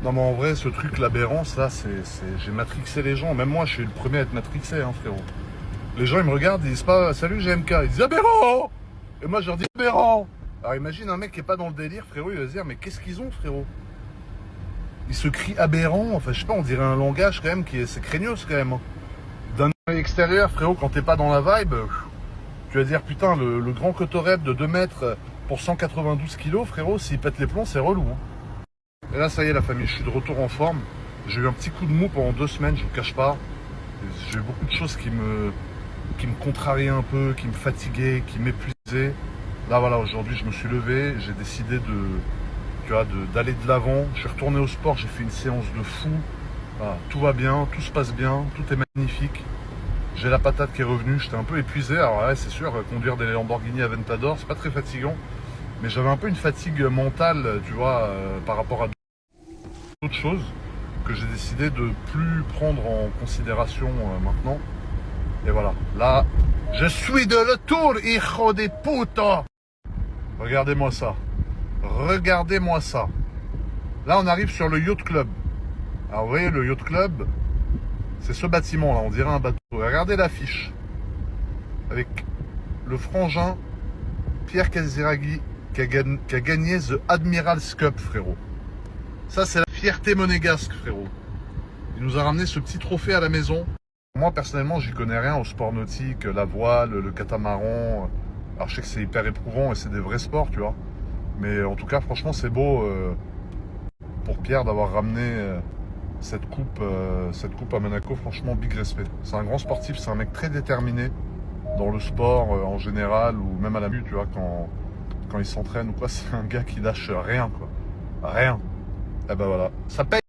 Non mais en vrai, ce truc, l'aberrance, là, j'ai matrixé les gens. Même moi, je suis le premier à être matrixé, hein, frérot. Les gens, ils me regardent, ils disent pas « Salut GMK », ils disent « Aberrant !» Et moi, je leur dis « Aberrant !» Alors imagine un mec qui est pas dans le délire, frérot, il va se dire « Mais qu'est-ce qu'ils ont, frérot ?» Ils se crient aberrant, enfin, je sais pas, on dirait un langage, quand même, c'est craignos, quand même. D'un œil extérieur, frérot, quand t'es pas dans la vibe, tu vas dire « Putain, le grand cotorep de 2 mètres pour 192 kilos, frérot, s'il pète les plombs, c'est relou. » Et là, ça y est, la famille, je suis de retour en forme. J'ai eu un petit coup de mou pendant 2 semaines, je vous cache pas. J'ai eu beaucoup de choses qui me contrariaient un peu, qui me fatiguaient, qui m'épuisaient. Là, voilà, aujourd'hui, je me suis levé, j'ai décidé d'aller de l'avant. Je suis retourné au sport, j'ai fait une séance de fou. Voilà, tout va bien, tout se passe bien, tout est magnifique. J'ai la patate qui est revenue, j'étais un peu épuisé. Alors ouais, c'est sûr, conduire des Lamborghini Aventador, c'est pas très fatigant. Mais j'avais un peu une fatigue mentale, tu vois, par rapport à d'autres choses que j'ai décidé de plus prendre en considération maintenant. Et voilà, là, je suis de retour, hijo de puta. Regardez-moi ça. Regardez-moi ça. Là, on arrive sur le Yacht Club. Alors, vous voyez, le Yacht Club, c'est ce bâtiment-là, on dirait un bateau. Regardez l'affiche. Avec le frangin Pierre Casiraghi qui a gagné The Admiral's Cup, frérot. Ça, c'est la fierté monégasque, frérot. Il nous a ramené ce petit trophée à la maison. Moi, personnellement, j'y connais rien au sport nautique, la voile, le catamaran. Alors, je sais que c'est hyper éprouvant et c'est des vrais sports, tu vois. Mais en tout cas, franchement, c'est beau pour Pierre d'avoir ramené cette coupe à Monaco. Franchement, big respect. C'est un grand sportif, c'est un mec très déterminé dans le sport en général ou même à la mue, tu vois, quand il s'entraîne ou quoi. C'est un gars qui lâche rien, quoi. Rien. Et ben voilà, ça paye.